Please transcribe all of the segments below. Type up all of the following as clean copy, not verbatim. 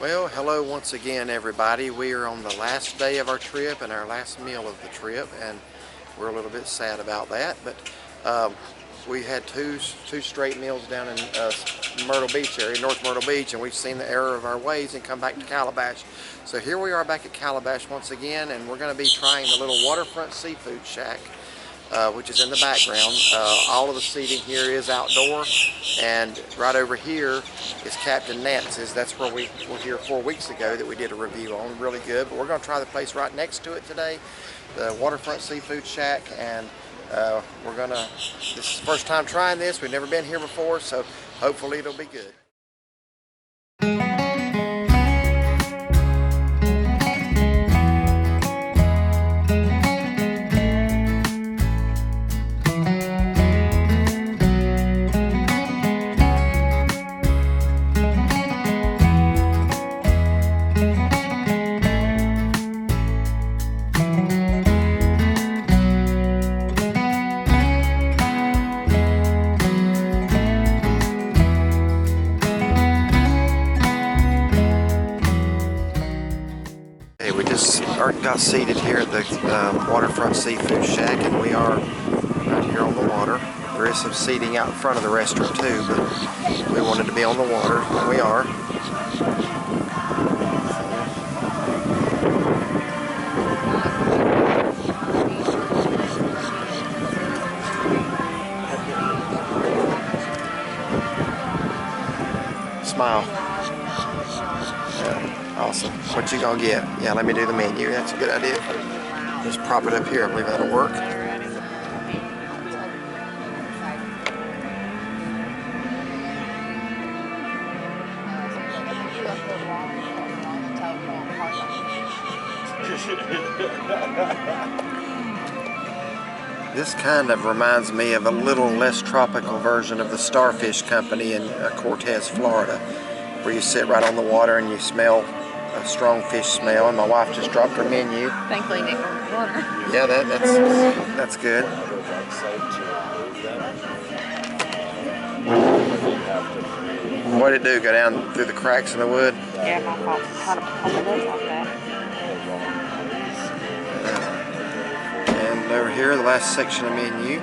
Well, hello once again, everybody. We are on the last day of our trip and our last meal of the trip, and we're a little bit sad about that. But we had two straight meals down in Myrtle Beach area, North Myrtle Beach, and we've seen the error of our ways and come back to Calabash. So here we are back at Calabash once again, and we're going to be trying the little Waterfront Seafood Shack, which is in the background. All of the seating here is outdoor, and right over here is Captain Nance's. That's where we were here 4 weeks ago that we did a review on. Really good, but we're going to try the place right next to it today, the Waterfront Seafood Shack, and this is the first time trying this. We've never been here before, so hopefully it'll be good. We just got seated here at the Waterfront Seafood Shack, and we are right here on the water. There is some seating out in front of the restaurant too, but we wanted to be on the water, and we are. Smile. Awesome. What you gonna get? Yeah, let me do the menu. That's a good idea. Just prop it up here. I believe that'll work. This kind of reminds me of a little less tropical version of the Starfish Company in Cortez, Florida, where you sit right on the water and you smell a strong fish smell. And my wife just dropped her menu. Thankfully, Nick on water. Yeah, that's good. What did it do? Go down through the cracks in the wood? Yeah, my fault. Kind of pumping it like that. And over here, the last section of menu.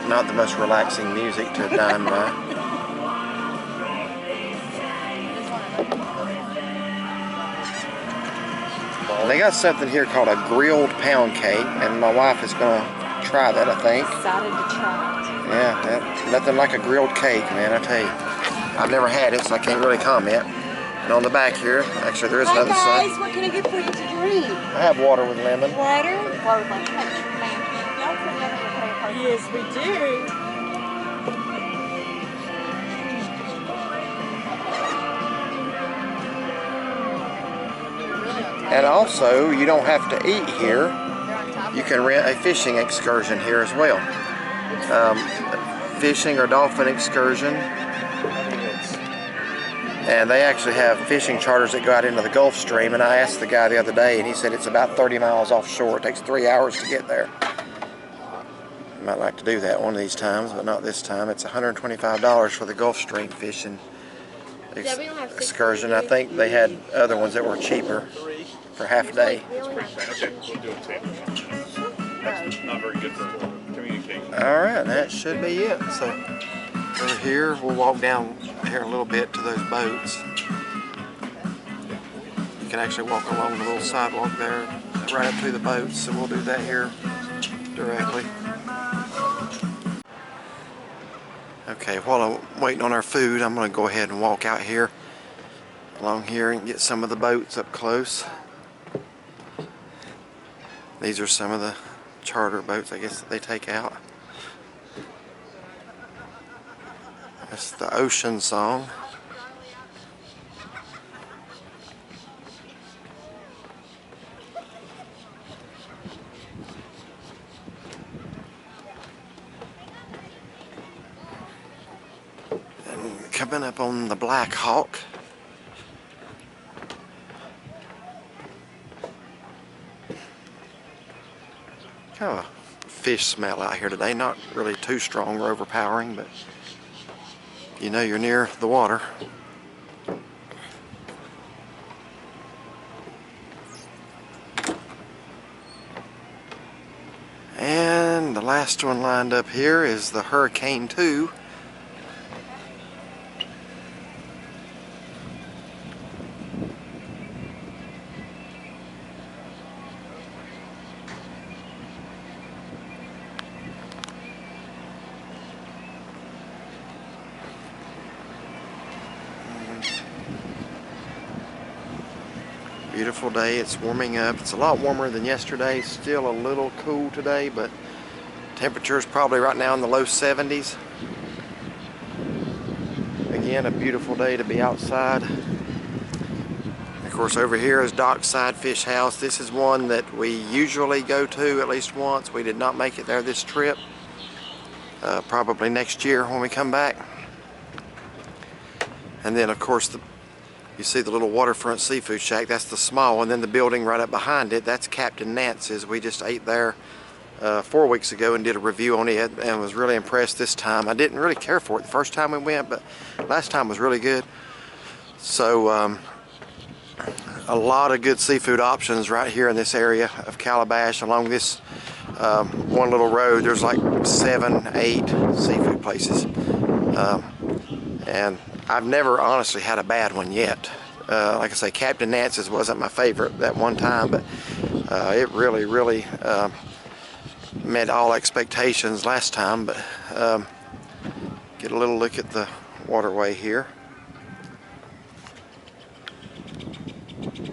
Not the most relaxing music to dine by. They got something here called a grilled pound cake, and my wife is going to try that, I think. Excited to try it. Yeah, nothing like a grilled cake, man, I tell you. I've never had it, so I can't really comment. And on the back here, actually there is another side. Hi guys, what can I get for you to drink? I have water with lemon. Water? Water with lemon. Yes, we do. And also, you don't have to eat here. You can rent a fishing excursion here as well. Fishing or dolphin excursion. And they actually have fishing charters that go out into the Gulf Stream. And I asked the guy the other day, and he said it's about 30 miles offshore. It takes 3 hours to get there. Might like to do that one of these times, but not this time. It's $125 for the Gulf Stream fishing excursion. I think they had other ones that were cheaper for half a day. Not very good for communication. Alright, that should be it. So over here, we'll walk down here a little bit to those boats. You can actually walk along the little sidewalk there right up to the boats, so we'll do that here directly. Okay, while I'm waiting on our food, I'm going to go ahead and walk out here along here and get some of the boats up close. These are some of the charter boats, I guess, that they take out. That's the Ocean Song. And coming up on the Black Hawk. Kind of a fish smell out here today. Not really too strong or overpowering, but you know you're near the water. And the last one lined up here is the Hurricane 2. Beautiful day. It's warming up. It's a lot warmer than yesterday. Still a little cool today, but temperature is probably right now in the low 70s. Again, a beautiful day to be outside. Of course, over here is Dockside Fish House. This is one that we usually go to at least once. We did not make it there this trip. Probably next year when we come back. And then, of course, you see the little Waterfront Seafood Shack. That's the small one. Then the building right up behind it, that's Captain Nance's. We just ate there 4 weeks ago and did a review on it and was really impressed this time. I didn't really care for it the first time we went, but last time was really good. So a lot of good seafood options right here in this area of Calabash. Along this one little road, there's like 7, 8 seafood places. And I've never honestly had a bad one yet. Like I say, Captain Nance's wasn't my favorite that one time, but it really met all expectations last time. But get a little look at the waterway here.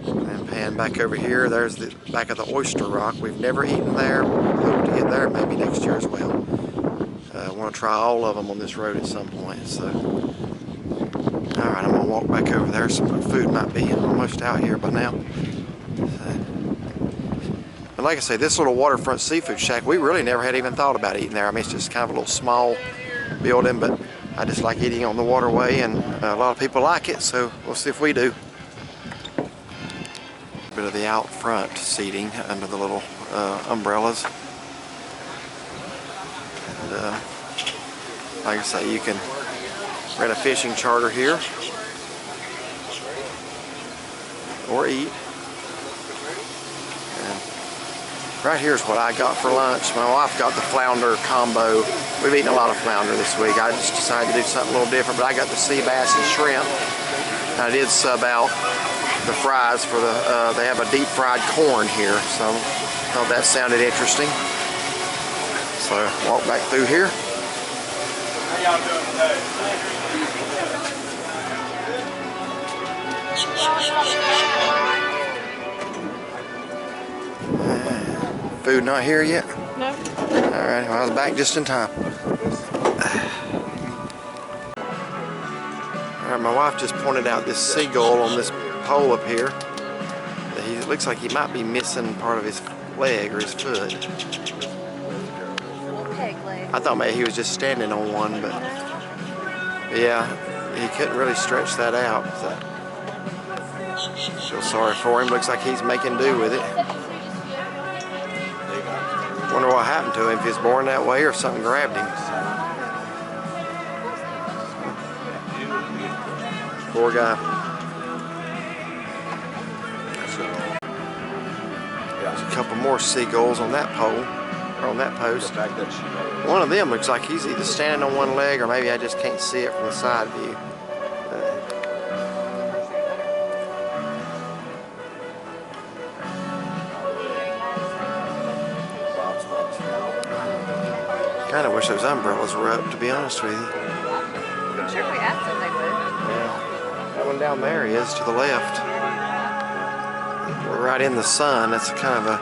And pan back over here. There's the back of the Oyster Rock. We've never eaten there. Hope to get there maybe next year as well. I want to try all of them on this road at some point. So. Alright, I'm going to walk back over there. Some food might be almost out here by now. But like I say, this little Waterfront Seafood Shack, we really never had even thought about eating there. I mean, it's just kind of a little small building, but I just like eating on the waterway, and a lot of people like it, so we'll see if we do. A bit of the out front seating under the little umbrellas. And like I say, you can rent a fishing charter here or eat. And right here's what I got for lunch. My wife got the flounder combo. We've eaten a lot of flounder this week. I just decided to do something a little different, but I got the sea bass and shrimp. I did sub out the fries for the, they have a deep fried corn here, so I thought that sounded interesting. So walk back through here. How y'all doing today? Food not here yet? No. Alright, well, I was back just in time. Alright, my wife just pointed out this seagull on this pole up here. It looks like he might be missing part of his leg or his foot. Peg leg. I thought maybe he was just standing on one, but yeah, he couldn't really stretch that out. So feel sorry for him. Looks like he's making do with it. Wonder what happened to him, if he was born that way or something grabbed him. Poor guy. There's a couple more seagulls on that pole, or on that post. One of them looks like he's either standing on one leg, or maybe I just can't see it from the side view. Kind of wish those umbrellas were up, to be honest with you. I'm sure if we asked them, they would. Yeah. That one down there is to the left. We're right in the sun. That's kind of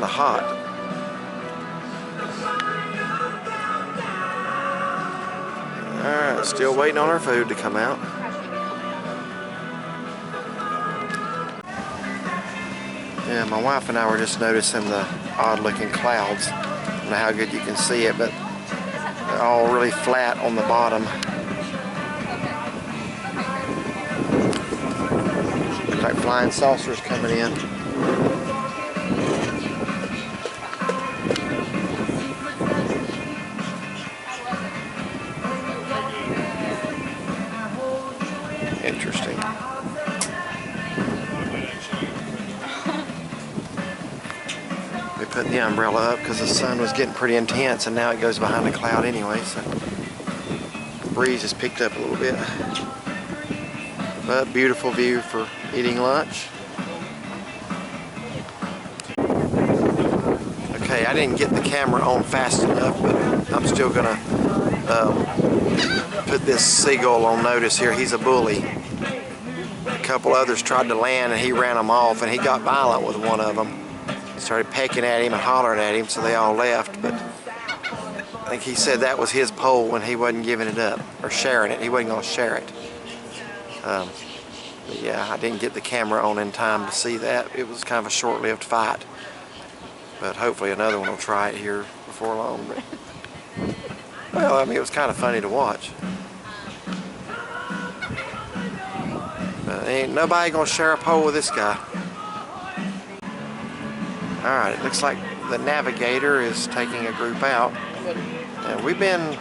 hot. Alright, still waiting on our food to come out. Yeah, my wife and I were just noticing the odd looking clouds. I don't know how good you can see it, but they're all really flat on the bottom. Looks like flying saucers coming in. Interesting. We put the umbrella up because the sun was getting pretty intense, and now it goes behind a cloud anyway, so the breeze has picked up a little bit. But beautiful view for eating lunch. Okay, I didn't get the camera on fast enough, but I'm still gonna put this seagull on notice here. He's a bully. A couple others tried to land and he ran them off, and he got violent with one of them. Started pecking at him and hollering at him, so they all left. But I think he said that was his pole and he wasn't giving it up or sharing it. He wasn't going to share it. But yeah, I didn't get the camera on in time to see that. It was kind of a short-lived fight. But hopefully another one will try it here before long. But, well, I mean, it was kind of funny to watch. But ain't nobody gonna share a pole with this guy. Alright, it looks like the navigator is taking a group out. And we've been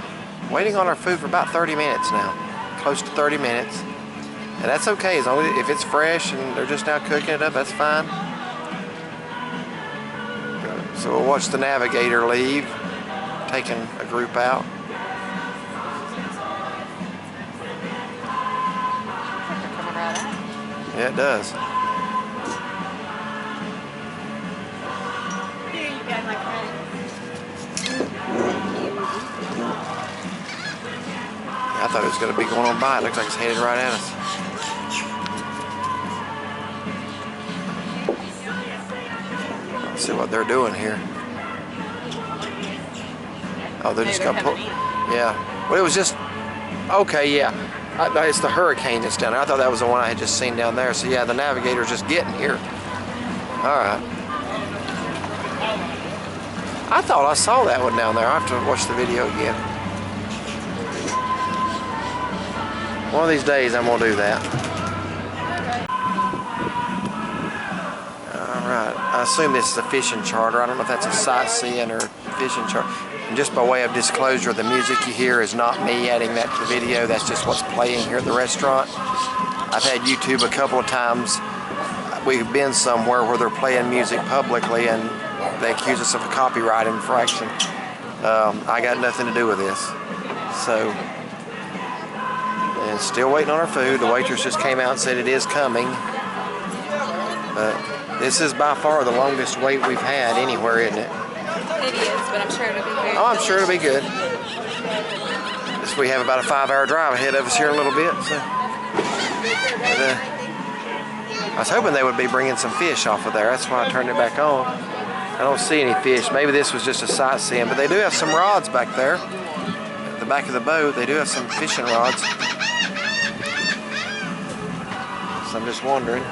waiting on our food for about 30 minutes now. Close to 30 minutes. And that's okay, as long as if it's fresh and they're just now cooking it up, that's fine. So we'll watch the navigator leave, taking a group out. Yeah, it does. Here you go, my friend. I thought it was going to be going on by. It looks like it's headed right at us. Let's see what they're doing here. Oh, they're just going to pull. Yeah. Well, it was just. Okay, yeah. It's the hurricane that's down there. I thought that was the one I had just seen down there. So yeah, the navigator's just getting here. Alright. I thought I saw that one down there. I'll have to watch the video again. One of these days I'm going to do that. Alright. I assume this is a fishing charter. I don't know if that's a sightseeing or fishing charter. And just by way of disclosure, the music you hear is not me adding that to the video. That's just what's playing here at the restaurant. I've had YouTube a couple of times. We've been somewhere where they're playing music publicly and they accuse us of a copyright infraction. I got nothing to do with this. So, and still waiting on our food. The waitress just came out and said it is coming. But this is by far the longest wait we've had anywhere, isn't it? It is, but I'm sure it'll be very Oh, I'm sure it'll be good. We have about a 5-hour drive ahead of us here in a little bit. So. But, I was hoping they would be bringing some fish off of there. That's why I turned it back on. I don't see any fish. Maybe this was just a sightseeing, but they do have some rods back there. At the back of the boat, they do have some fishing rods. So I'm just wondering.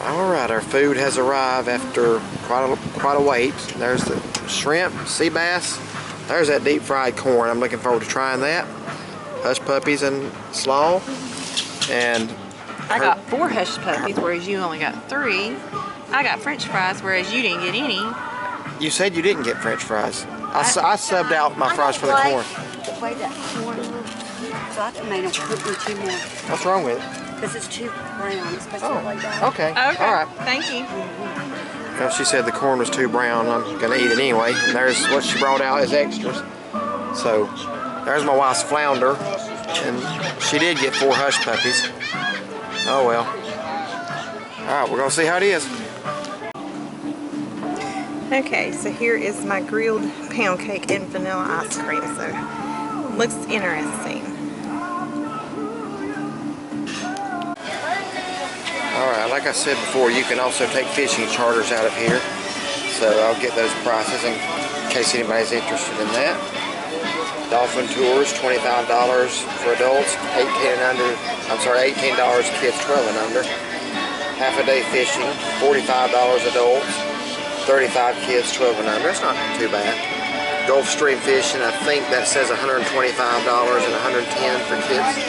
Alright, our food has arrived after quite a wait. There's the shrimp, sea bass. There's that deep fried corn. I'm looking forward to trying that. Hush puppies and slaw. And I got 4 hush puppies, whereas you only got 3. I got French fries, whereas you didn't get any. You said you didn't get French fries. I subbed out my fries for the corn. The way that corn looks, so I can make them cook me 2 more. What's wrong with it? Because it's too brown. It's supposed to look like that. Okay. Okay. All right. Thank you. Well, she said the corn was too brown. I'm gonna eat it anyway. And there's what she brought out as extras. So there's my wife's flounder, and she did get 4 hush puppies. Oh well. All right, we're gonna see how it is. Okay, so here is my grilled pound cake and vanilla ice cream. So looks interesting. Alright, like I said before, you can also take fishing charters out of here. So I'll get those prices in case anybody's interested in that. Dolphin tours, $25 for adults, $18 kids 12 and under. Half a day fishing, $45 adults, 35 kids 12 and under. It's not too bad. Gulf Stream fishing, I think that says $125 and $110 for kids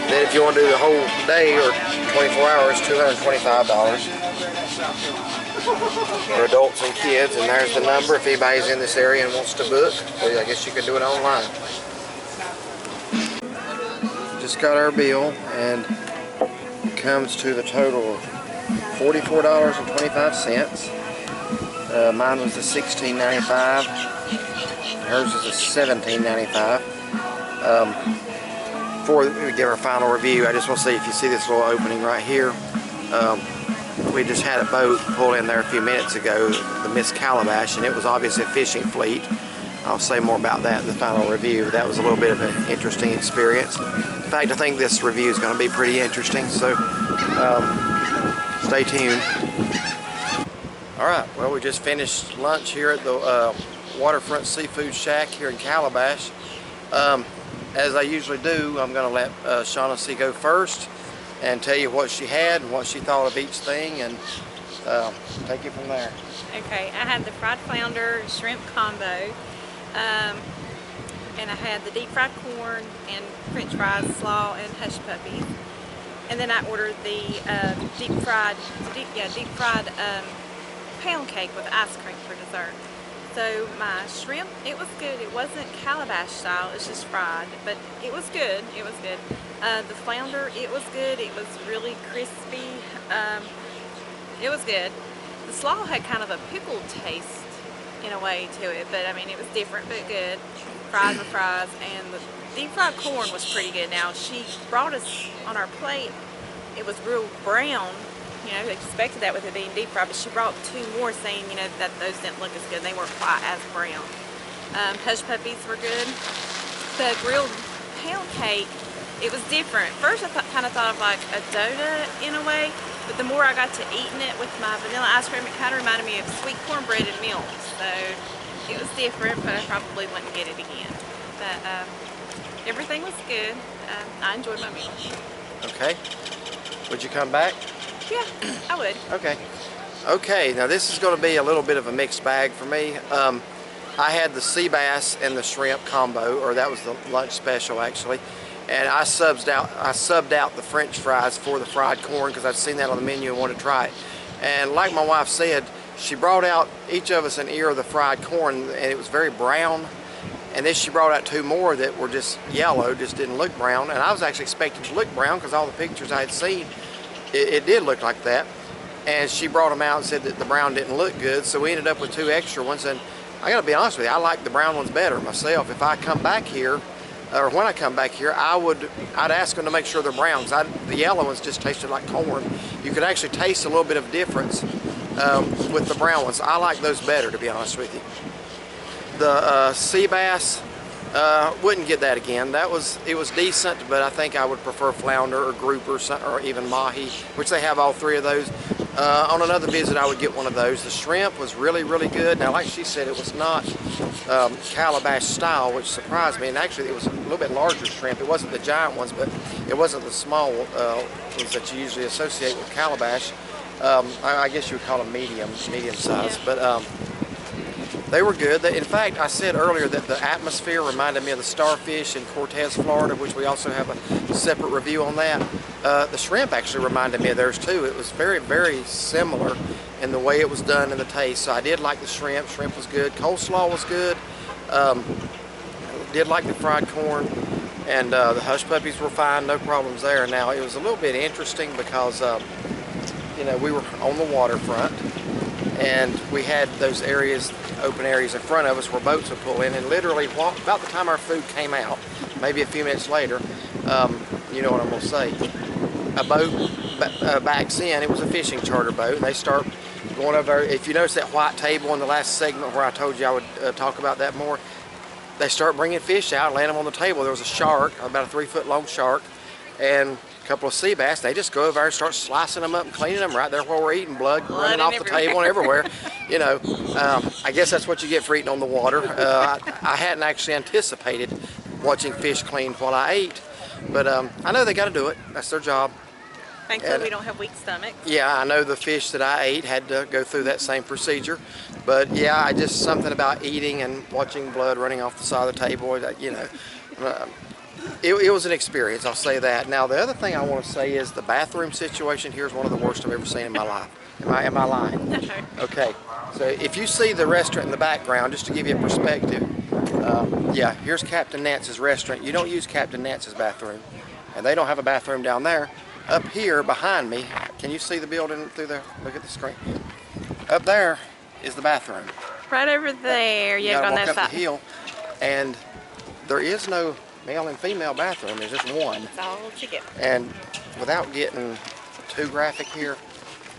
Then if you want to do the whole day or 24 hours, $225 for adults and kids. And there's the number if anybody's in this area and wants to book. Well, I guess you can do it online. Just got our bill, and it comes to the total of $44.25. Mine was the $16.95. Hers is a $17.95. Before we give our final review, I just want to see if you see this little opening right here. We just had a boat pull in there a few minutes ago, the Shack-Calabash, and it was obviously a fishing fleet. I'll say more about that in the final review. That was a little bit of an interesting experience. In fact, I think this review is going to be pretty interesting, so stay tuned. Alright, well, we just finished lunch here at the Waterfront Seafood Shack here in Calabash. As I usually do, I'm going to let Shaughnessy go first and tell you what she had and what she thought of each thing, and take it from there. Okay, I had the fried flounder shrimp combo, and I had the deep fried corn and French fries, slaw, and hush puppies. And then I ordered the deep fried pound cake with ice cream for dessert. So my shrimp, it was good. It wasn't calabash style, it's just fried, but it was good. It was good. The flounder, it was good. It was really crispy. It was good. The slaw had kind of a pickled taste in a way to it, but I mean, it was different but good. Fries were fries, and the deep fried corn was pretty good. Now, she brought us on our plate, it was real brown. You know, expected that with it being deep fried, but she brought two more saying, you know, that those didn't look as good. They weren't quite as brown. Hush puppies were good. The grilled pound cake, it was different. First, I kind of thought of like a donut in a way, but the more I got to eating it with my vanilla ice cream, it kind of reminded me of sweet cornbread and milk. So it was different, but I probably wouldn't get it again. But everything was good. I enjoyed my meal. Okay. Would you come back? Yeah, I would. Okay. Okay, now this is going to be a little bit of a mixed bag for me. I had the sea bass and the shrimp combo, or that was the lunch special actually, and I subbed out the French fries for the fried corn because I'd seen that on the menu and wanted to try it. And like my wife said, she brought out each of us an ear of the fried corn, and it was very brown. And then she brought out two more that were just yellow, just didn't look brown. And I was actually expecting to look brown because all the pictures I had seen, it did look like that. And she brought them out and said that the brown didn't look good, so we ended up with two extra ones. And I gotta be honest with you, I like the brown ones better myself. If I come back here, or when I come back here, I'd ask them to make sure they're brown, because the yellow ones just tasted like corn. You could actually taste a little bit of difference with the brown ones. I like those better, to be honest with you. The sea bass, wouldn't get that again. It was decent, but I think I would prefer flounder or grouper or even mahi, which they have all three of those. On another visit, I would get one of those. The shrimp was really, really good. Now, like she said, it was not calabash style, which surprised me. And actually, it was a little bit larger shrimp. It wasn't the giant ones, but it wasn't the small ones that you usually associate with calabash. I guess you would call them medium size, but they were good. In fact, I said earlier that the atmosphere reminded me of the starfish in Cortez, Florida, which we also have a separate review on that. The shrimp actually reminded me of theirs too. It was very, very similar in the way it was done and the taste. So I did like the shrimp. Shrimp was good. Coleslaw was good. Did like the fried corn. And the hush puppies were fine. No problems there. Now, it was a little bit interesting because, you know, we were on the waterfront, and we had those areas, open areas in front of us where boats would pull in, and literally about the time our food came out, maybe a few minutes later, you know what I'm going to say, a boat backs in. It was a fishing charter boat, and they start going over. If you notice that white table in the last segment where I told you I would talk about that more, they start bringing fish out and laying them on the table. There was a shark, about a 3-foot long shark, and a couple of sea bass. They just go over there and start slicing them up and cleaning them right there while we're eating, blood running off the table and everywhere. You know, I guess that's what you get for eating on the water. I hadn't actually anticipated watching fish cleaned while I ate, but I know they got to do it. That's their job. Thankfully, we don't have weak stomachs. Yeah, I know the fish that I ate had to go through that same procedure, but yeah, something about eating and watching blood running off the side of the table, you know. it was an experience, I'll say that. Now, the other thing I want to say is the bathroom situation here is one of the worst I've ever seen in my life. Am I lying? No. Okay, so if you see the restaurant in the background, just to give you a perspective, yeah, here's Captain Nance's restaurant. You don't use Captain Nance's bathroom, and they don't have a bathroom down there. Up here behind me, can you see the building through there? Look at the screen. Up there is the bathroom. Right over there. You Yeah, gotta on walk that up side. the hill, and there is no male and female bathroom. There's just one. It's all together. And without getting too graphic here,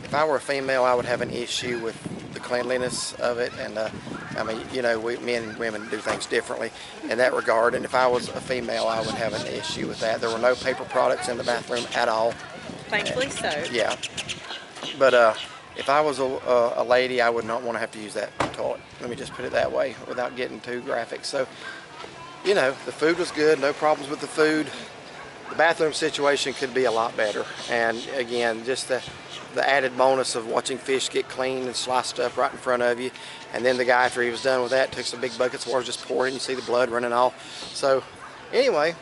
if I were a female, I would have an issue with the cleanliness of it. And I mean, you know, men and women do things differently in that regard. And if I was a female, I would have an issue with that. There were no paper products in the bathroom at all. Thankfully so. Yeah. But if I was a lady, I would not want to have to use that toilet. Let me just put it that way without getting too graphic. So, you know, the food was good, no problems with the food. The bathroom situation could be a lot better. And again, just the added bonus of watching fish get cleaned and sliced up right in front of you. And then the guy, after he was done with that, took some big buckets of water, just poured it, and you see the blood running off. So anyway,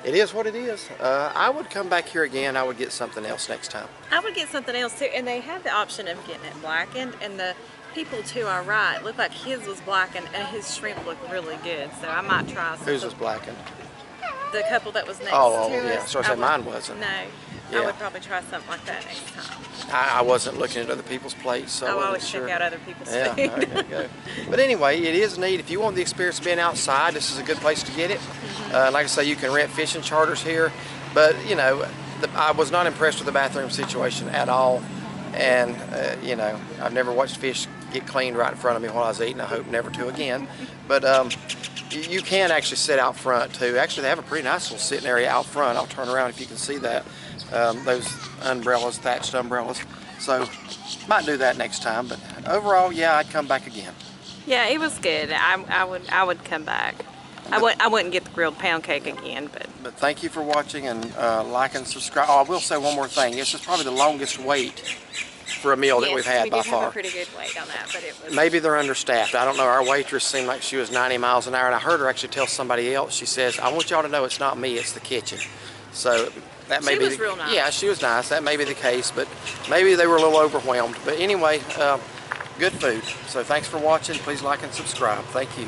it is what it is. I would come back here again. I would get something else next time. I would get something else too, and they have the option of getting it blackened, and the people to our right looked like his was blackened, and his shrimp looked really good. So I might try some. Whose was blackened? The couple that was next Oh, to us. yeah. So I said mine wasn't. No. Yeah. I would probably try something like that next time. I wasn't looking at other people's plates, so I I wasn't always sure. check out other people's Yeah, food. there you go. But anyway, it is neat. If you want the experience of being outside, this is a good place to get it. Like I say, you can rent fishing charters here, but you know, I was not impressed with the bathroom situation at all. And you know, I've never watched fish get cleaned right in front of me while I was eating. I hope never to again. But you can actually sit out front too. Actually, they have a pretty nice little sitting area out front. I'll turn around if you can see that. Those umbrellas, thatched umbrellas. So might do that next time. But overall, yeah, I'd come back again. Yeah, it was good. I would come back. I wouldn't get the grilled pound cake again, But thank you for watching, and like and subscribe. Oh, I will say one more thing. This is probably the longest wait for a meal that we've had by we did far. have a pretty good wait on that, but it was. Maybe they're understaffed. I don't know. Our waitress seemed like she was 90 miles an hour, and I heard her actually tell somebody else. She says, "I want y'all to know it's not me, it's the kitchen." So that may She be. was real nice. Yeah, she was nice. That may be the case, but maybe they were a little overwhelmed. But anyway, good food. So thanks for watching. Please like and subscribe. Thank you.